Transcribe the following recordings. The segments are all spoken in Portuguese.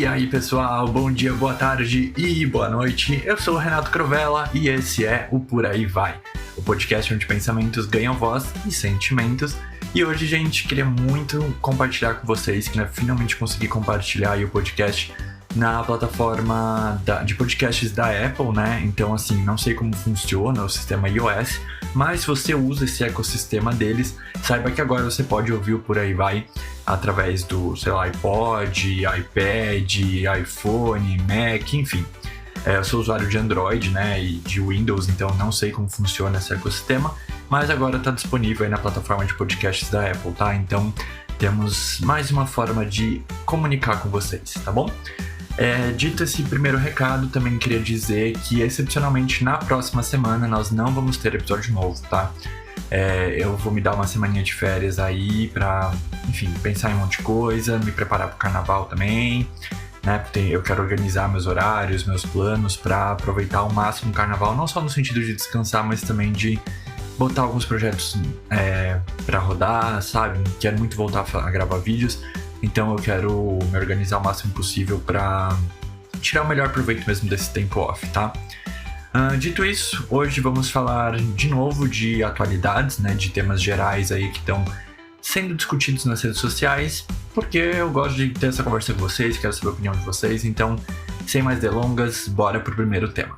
E aí pessoal, bom dia, boa tarde e boa noite. Eu sou o Renato Crovella e esse é o Por Aí Vai, o podcast onde pensamentos ganham voz e sentimentos. E hoje, gente, queria muito compartilhar com vocês que finalmente consegui compartilhar aí o podcast na plataforma de podcasts da Apple, né? Então, assim, não sei como funciona o sistema iOS, mas se você usa esse ecossistema deles, saiba que agora você pode ouvir o Por Aí Vai através do, iPod, iPad, iPhone, Mac, enfim. Eu sou usuário de Android, né, e de Windows, então não sei como funciona esse ecossistema, mas agora está disponível aí na plataforma de podcasts da Apple, tá? Então temos mais uma forma de comunicar com vocês, tá bom? Dito esse primeiro recado, também queria dizer que, excepcionalmente, na próxima semana nós não vamos ter episódio novo, tá? Eu vou me dar uma semaninha de férias aí pra, enfim, pensar em um monte de coisa, me preparar pro carnaval também, né? Porque eu quero organizar meus horários, meus planos pra aproveitar ao máximo o carnaval, não só no sentido de descansar, mas também de botar alguns projetos pra rodar, sabe? Quero muito voltar a gravar vídeos. Então eu quero me organizar o máximo possível para tirar o melhor proveito mesmo desse tempo off, tá? Dito isso, hoje vamos falar de novo de atualidades, né? De temas gerais aí que estão sendo discutidos nas redes sociais, porque eu gosto de ter essa conversa com vocês, quero saber a opinião de vocês, então, sem mais delongas, bora pro primeiro tema.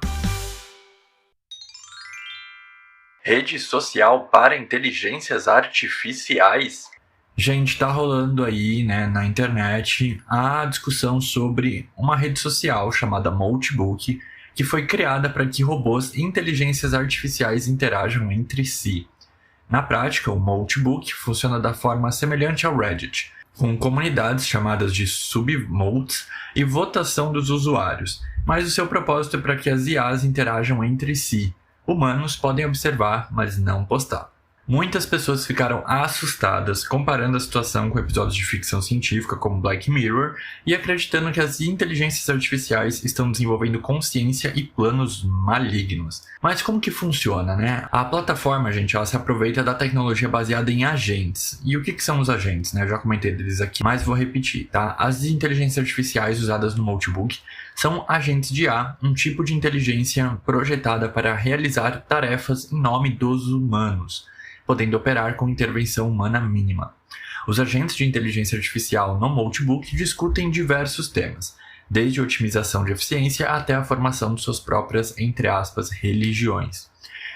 Rede social para inteligências artificiais? Gente, tá rolando aí, né, na internet a discussão sobre uma rede social chamada Moltebook, que foi criada para que robôs e inteligências artificiais interajam entre si. Na prática, o Moltebook funciona da forma semelhante ao Reddit, com comunidades chamadas de submotes e votação dos usuários, mas o seu propósito é para que as IAs interajam entre si. Humanos podem observar, mas não postar. Muitas pessoas ficaram assustadas comparando a situação com episódios de ficção científica como Black Mirror e acreditando que as inteligências artificiais estão desenvolvendo consciência e planos malignos. Mas como que funciona, né? A plataforma, gente, ela se aproveita da tecnologia baseada em agentes. E o que são os agentes, né? Eu já comentei deles aqui, mas vou repetir, tá? As inteligências artificiais usadas no Moltebook são agentes de IA, um tipo de inteligência projetada para realizar tarefas em nome dos humanos, podendo operar com intervenção humana mínima. Os agentes de inteligência artificial no Moltebook discutem diversos temas, desde a otimização de eficiência até a formação de suas próprias, entre aspas, religiões.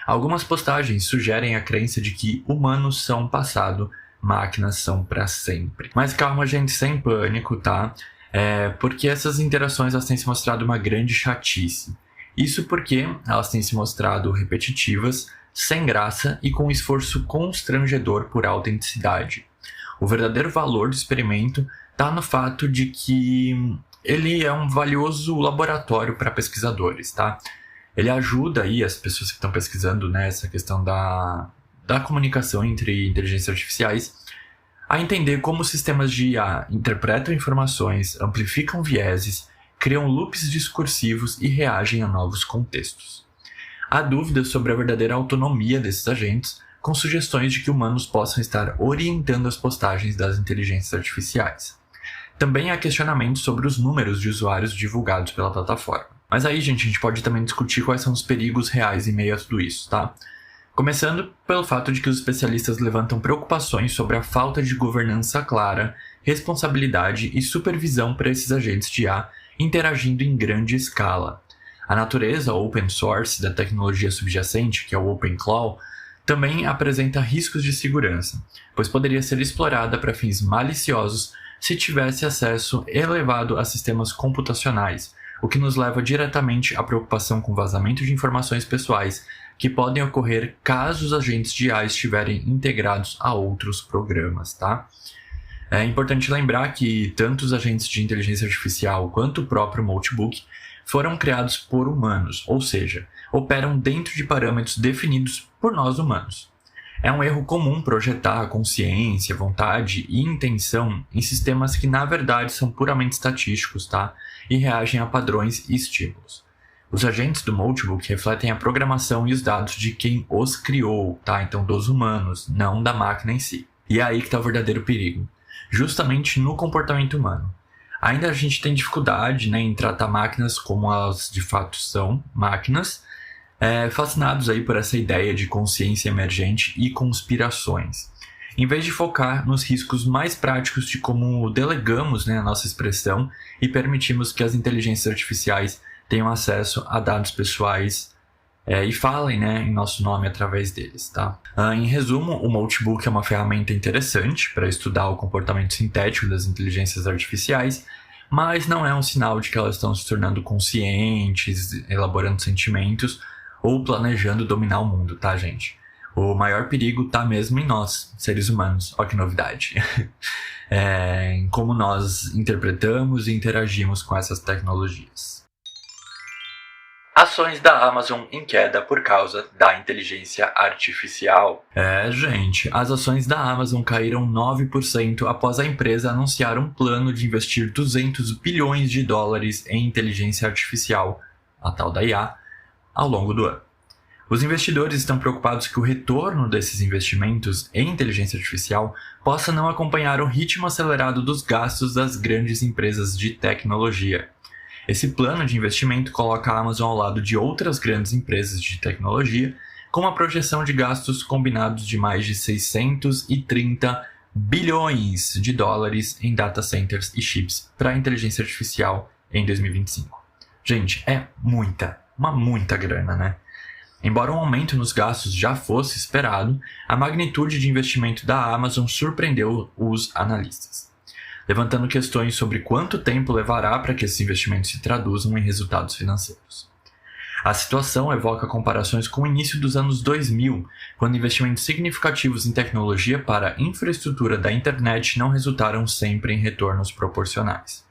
Algumas postagens sugerem a crença de que humanos são passado, máquinas são para sempre. Mas calma, gente, sem pânico, tá? Porque essas interações elas têm se mostrado uma grande chatice. Isso porque elas têm se mostrado repetitivas, sem graça e com esforço constrangedor por autenticidade. O verdadeiro valor do experimento está no fato de que ele é um valioso laboratório para pesquisadores, tá? Ele ajuda aí as pessoas que estão pesquisando, né, essa questão da comunicação entre inteligências artificiais a entender como sistemas de IA interpretam informações, amplificam vieses, criam loops discursivos e reagem a novos contextos. Há dúvidas sobre a verdadeira autonomia desses agentes, com sugestões de que humanos possam estar orientando as postagens das inteligências artificiais. Também há questionamentos sobre os números de usuários divulgados pela plataforma. Mas aí, gente, a gente pode também discutir quais são os perigos reais em meio a tudo isso, tá? Começando pelo fato de que os especialistas levantam preocupações sobre a falta de governança clara, responsabilidade e supervisão para esses agentes de IA interagindo em grande escala. A natureza open source da tecnologia subjacente, que é o OpenClaw, também apresenta riscos de segurança, pois poderia ser explorada para fins maliciosos se tivesse acesso elevado a sistemas computacionais, o que nos leva diretamente à preocupação com vazamento de informações pessoais que podem ocorrer caso os agentes de IA estiverem integrados a outros programas, tá? É importante lembrar que tanto os agentes de inteligência artificial quanto o próprio Moltebook foram criados por humanos, ou seja, operam dentro de parâmetros definidos por nós humanos. É um erro comum projetar consciência, vontade e intenção em sistemas que na verdade são puramente estatísticos, tá? E reagem a padrões e estímulos. Os agentes do Moltebook refletem a programação e os dados de quem os criou, tá? Então dos humanos, não da máquina em si. E é aí que está o verdadeiro perigo, justamente no comportamento humano. Ainda a gente tem dificuldade, né, em tratar máquinas como elas de fato são máquinas, fascinados aí por essa ideia de consciência emergente e conspirações. Em vez de focar nos riscos mais práticos de como delegamos, né, a nossa expressão e permitimos que as inteligências artificiais tenham acesso a dados pessoais e falem, né, em nosso nome através deles. Tá? Em resumo, o Notebook é uma ferramenta interessante para estudar o comportamento sintético das inteligências artificiais, mas não é um sinal de que elas estão se tornando conscientes, elaborando sentimentos ou planejando dominar o mundo, tá, gente? O maior perigo está mesmo em nós, seres humanos. Olha que novidade. Em como nós interpretamos e interagimos com essas tecnologias. Ações da Amazon em queda por causa da inteligência artificial. Gente, as ações da Amazon caíram 9% após a empresa anunciar um plano de investir 200 bilhões de dólares em inteligência artificial, a tal da IA, ao longo do ano. Os investidores estão preocupados que o retorno desses investimentos em inteligência artificial possa não acompanhar o ritmo acelerado dos gastos das grandes empresas de tecnologia. Esse plano de investimento coloca a Amazon ao lado de outras grandes empresas de tecnologia, com uma projeção de gastos combinados de mais de 630 bilhões de dólares em data centers e chips para a inteligência artificial em 2025. Gente, é muita grana, né? Embora um aumento nos gastos já fosse esperado, a magnitude de investimento da Amazon surpreendeu os analistas, levantando questões sobre quanto tempo levará para que esses investimentos se traduzam em resultados financeiros. A situação evoca comparações com o início dos anos 2000, quando investimentos significativos em tecnologia para a infraestrutura da internet não resultaram sempre em retornos proporcionais.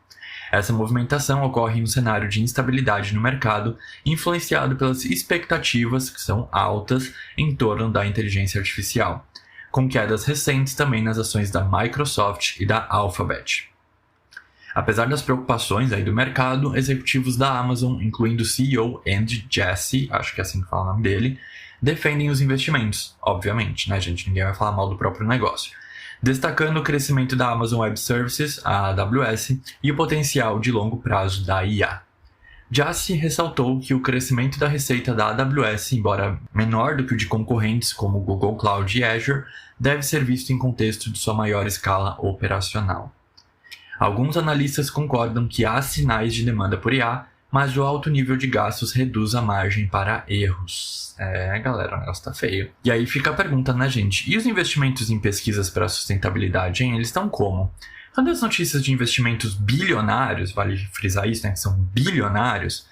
Essa movimentação ocorre em um cenário de instabilidade no mercado, influenciado pelas expectativas, que são altas, em torno da inteligência artificial, com quedas recentes também nas ações da Microsoft e da Alphabet. Apesar das preocupações aí do mercado, executivos da Amazon, incluindo o CEO Andy Jassy, acho que é assim que fala o nome dele, defendem os investimentos, obviamente, né, gente? Ninguém vai falar mal do próprio negócio. Destacando o crescimento da Amazon Web Services, a AWS, e o potencial de longo prazo da IA. Jassy ressaltou que o crescimento da receita da AWS, embora menor do que o de concorrentes como Google Cloud e Azure, deve ser visto em contexto de sua maior escala operacional. Alguns analistas concordam que há sinais de demanda por IA, mas o alto nível de gastos reduz a margem para erros. Galera, o negócio tá feio. E aí fica a pergunta, né, gente? E os investimentos em pesquisas para sustentabilidade, hein? Eles estão como? Quando as notícias de investimentos bilionários, vale frisar isso, né, que são bilionários,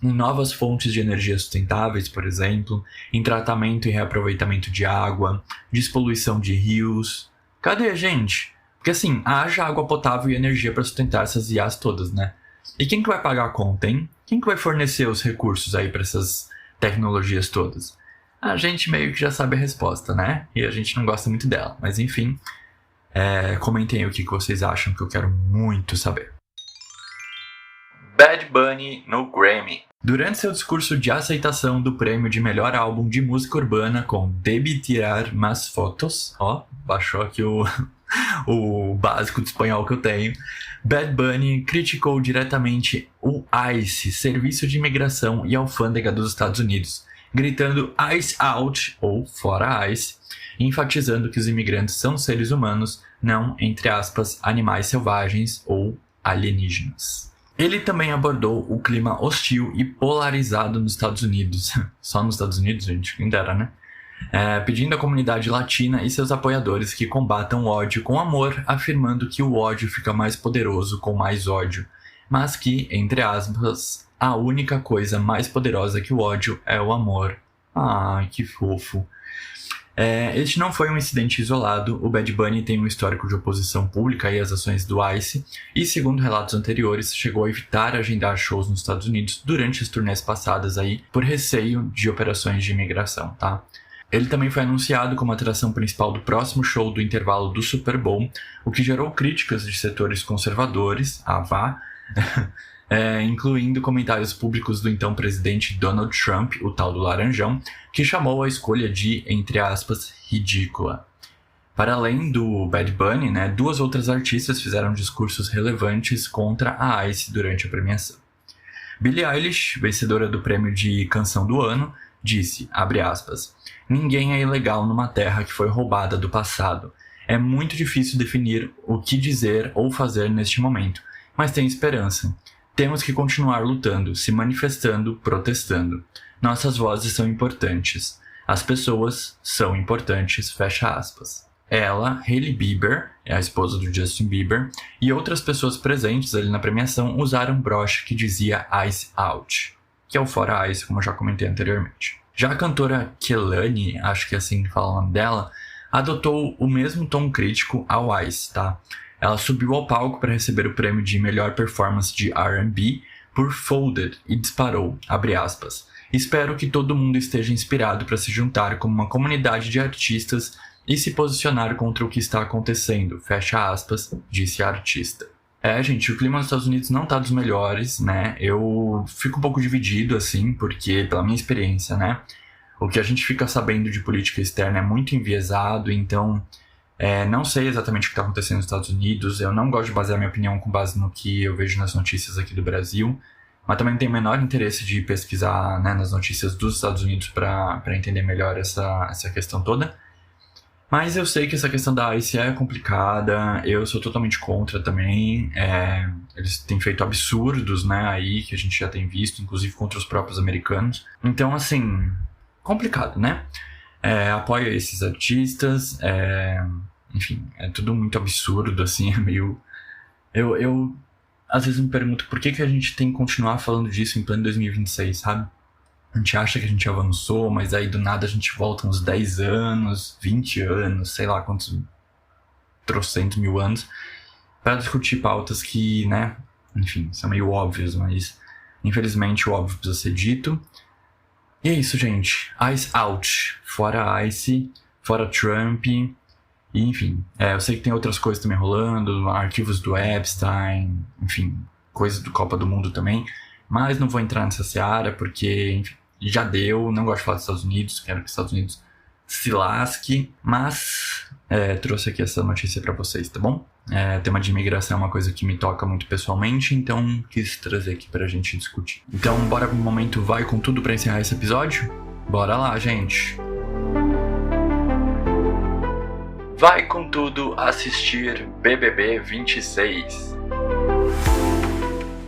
em novas fontes de energia sustentáveis, por exemplo, em tratamento e reaproveitamento de água, despoluição de rios. Cadê, gente? Porque assim, haja água potável e energia para sustentar essas IAs todas, né? E quem que vai pagar a conta, hein? Quem que vai fornecer os recursos aí para essas tecnologias todas? A gente meio que já sabe a resposta, né? E a gente não gosta muito dela. Mas enfim, comentem aí o que vocês acham, que eu quero muito saber. Bad Bunny no Grammy. Durante seu discurso de aceitação do prêmio de melhor álbum de música urbana com Debí tirar más fotos, baixou aqui o básico de espanhol que eu tenho, Bad Bunny criticou diretamente o ICE, Serviço de Imigração e Alfândega dos Estados Unidos, gritando ICE out, ou fora ICE, enfatizando que os imigrantes são seres humanos, não, entre aspas, animais selvagens ou alienígenas. Ele também abordou o clima hostil e polarizado nos Estados Unidos. Só nos Estados Unidos, gente, quem dera, né? Pedindo à comunidade latina e seus apoiadores que combatam o ódio com amor, afirmando que o ódio fica mais poderoso com mais ódio, mas que, entre aspas, a única coisa mais poderosa que o ódio é o amor. Ai, que fofo. Este não foi um incidente isolado. O Bad Bunny tem um histórico de oposição pública às ações do ICE e, segundo relatos anteriores, chegou a evitar agendar shows nos Estados Unidos durante as turnês passadas aí, por receio de operações de imigração, tá? Ele também foi anunciado como atração principal do próximo show do intervalo do Super Bowl, o que gerou críticas de setores conservadores, incluindo comentários públicos do então presidente Donald Trump, o tal do Laranjão, que chamou a escolha de, entre aspas, ridícula. Para além do Bad Bunny, né, 2 outras artistas fizeram discursos relevantes contra a ICE durante a premiação. Billie Eilish, vencedora do prêmio de Canção do Ano, disse, abre aspas, ninguém é ilegal numa terra que foi roubada do passado. É muito difícil definir o que dizer ou fazer neste momento, mas tem esperança. Temos que continuar lutando, se manifestando, protestando. Nossas vozes são importantes. As pessoas são importantes, fecha aspas. Ela, Hailey Bieber, é a esposa do Justin Bieber, e outras pessoas presentes ali na premiação usaram um broche que dizia Ice Out, que é o Fora Ice, como eu já comentei anteriormente. Já a cantora Kehlani, acho que é assim que fala o nome dela, adotou o mesmo tom crítico ao Ice, tá? Ela subiu ao palco para receber o prêmio de melhor performance de R&B por Folded e disparou, abre aspas, espero que todo mundo esteja inspirado para se juntar como uma comunidade de artistas e se posicionar contra o que está acontecendo, fecha aspas, disse a artista. Gente, o clima nos Estados Unidos não tá dos melhores, né? Eu fico um pouco dividido, assim, porque, pela minha experiência, né? O que a gente fica sabendo de política externa é muito enviesado, então não sei exatamente o que está acontecendo nos Estados Unidos. Eu não gosto de basear minha opinião com base no que eu vejo nas notícias aqui do Brasil, mas também não tenho o menor interesse de pesquisar, né, nas notícias dos Estados Unidos para entender melhor essa questão toda. Mas eu sei que essa questão da ICE é complicada, eu sou totalmente contra também. Eles têm feito absurdos, né, aí, que a gente já tem visto, inclusive contra os próprios americanos. Então, assim, complicado, né? Apoio esses artistas, enfim, é tudo muito absurdo, assim, é meio... Eu às vezes me pergunto por que a gente tem que continuar falando disso em plano 2026, sabe? A gente acha que a gente avançou, mas aí do nada a gente volta uns 10 anos, 20 anos, sei lá quantos, trocentos mil anos, para discutir pautas que, né, enfim, são meio óbvias, mas infelizmente o óbvio precisa ser dito. E é isso, gente. Ice out. Fora ICE, fora Trump. E, enfim, eu sei que tem outras coisas também rolando, arquivos do Epstein, enfim, coisas do Copa do Mundo também. Mas não vou entrar nessa seara porque, enfim, já deu. Não gosto de falar dos Estados Unidos, quero que os Estados Unidos se lasque. Mas trouxe aqui essa notícia pra vocês, tá bom? Tema de imigração é uma coisa que me toca muito pessoalmente, então quis trazer aqui pra gente discutir. Então, bora pro momento vai com tudo pra encerrar esse episódio? Bora lá, gente! Vai com tudo assistir BBB 26.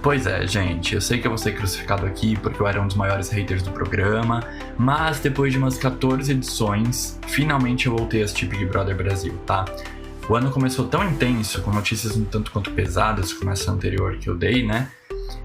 Pois é, gente, eu sei que eu vou ser crucificado aqui porque eu era um dos maiores haters do programa, mas depois de umas 14 edições, finalmente eu voltei a assistir Big Brother Brasil, tá? O ano começou tão intenso, com notícias um tanto quanto pesadas, como essa anterior que eu dei, né?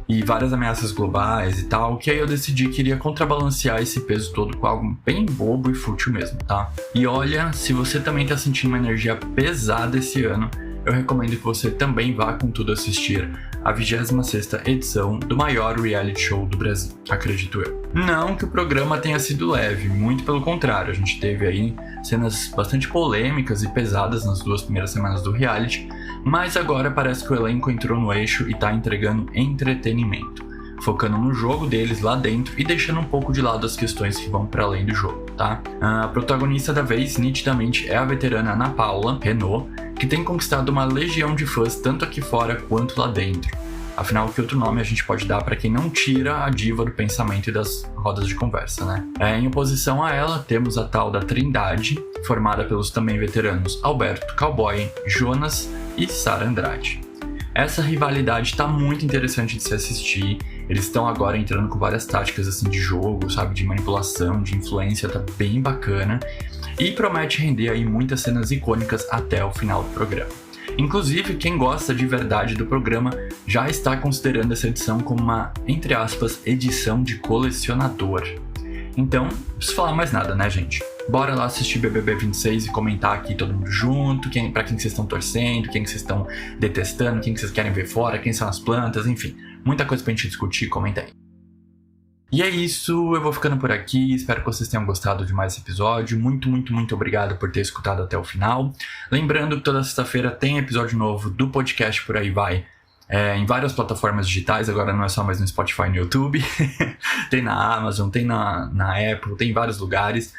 E várias ameaças globais e tal, que aí eu decidi que iria contrabalancear esse peso todo com algo bem bobo e fútil mesmo, tá? E olha, se você também tá sentindo uma energia pesada esse ano, eu recomendo que você também vá com tudo assistir a 26ª edição do maior reality show do Brasil, acredito eu. Não que o programa tenha sido leve, muito pelo contrário, a gente teve aí cenas bastante polêmicas e pesadas nas 2 primeiras semanas do reality, mas agora parece que o elenco entrou no eixo e tá entregando entretenimento, focando no jogo deles lá dentro e deixando um pouco de lado as questões que vão para além do jogo, tá? A protagonista da vez, nitidamente, é a veterana Ana Paula Renault, que tem conquistado uma legião de fãs tanto aqui fora quanto lá dentro. Afinal, que outro nome a gente pode dar para quem não tira a diva do pensamento e das rodas de conversa, né? Em oposição a ela, temos a tal da Trindade, formada pelos também veteranos Alberto Cowboy, Jonas e Sara Andrade. Essa rivalidade tá muito interessante de se assistir. Eles estão agora entrando com várias táticas assim de jogo, sabe, de manipulação, de influência, tá bem bacana. E promete render aí muitas cenas icônicas até o final do programa. Inclusive, quem gosta de verdade do programa já está considerando essa edição como uma, entre aspas, edição de colecionador. Então, não preciso falar mais nada, né, gente? Bora lá assistir BBB 26 e comentar aqui todo mundo junto, pra quem vocês estão torcendo, quem vocês estão detestando, quem vocês querem ver fora, quem são as plantas, enfim. Muita coisa pra gente discutir, comenta aí. E é isso, eu vou ficando por aqui, espero que vocês tenham gostado de mais esse episódio. Muito, muito, muito obrigado por ter escutado até o final. Lembrando que toda sexta-feira tem episódio novo do podcast Por Aí Vai, em várias plataformas digitais, agora não é só mais no Spotify e no YouTube. Tem na Amazon, tem na Apple, tem em vários lugares.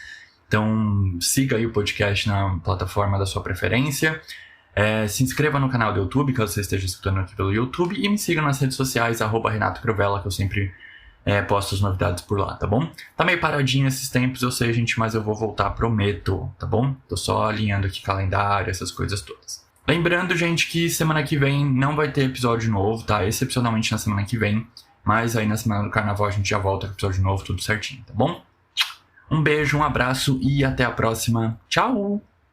Então siga aí o podcast na plataforma da sua preferência. Se inscreva no canal do YouTube, caso você esteja escutando aqui pelo YouTube, e me siga nas redes sociais, @Renato Crivella, que eu sempre posto as novidades por lá, tá bom? Tá meio paradinho esses tempos, eu sei, gente, mas eu vou voltar, prometo, tá bom? Tô só alinhando aqui calendário, essas coisas todas. Lembrando, gente, que semana que vem não vai ter episódio novo, tá? Excepcionalmente na semana que vem, mas aí na semana do carnaval a gente já volta com episódio novo, tudo certinho, tá bom? Um beijo, um abraço e até a próxima. Tchau!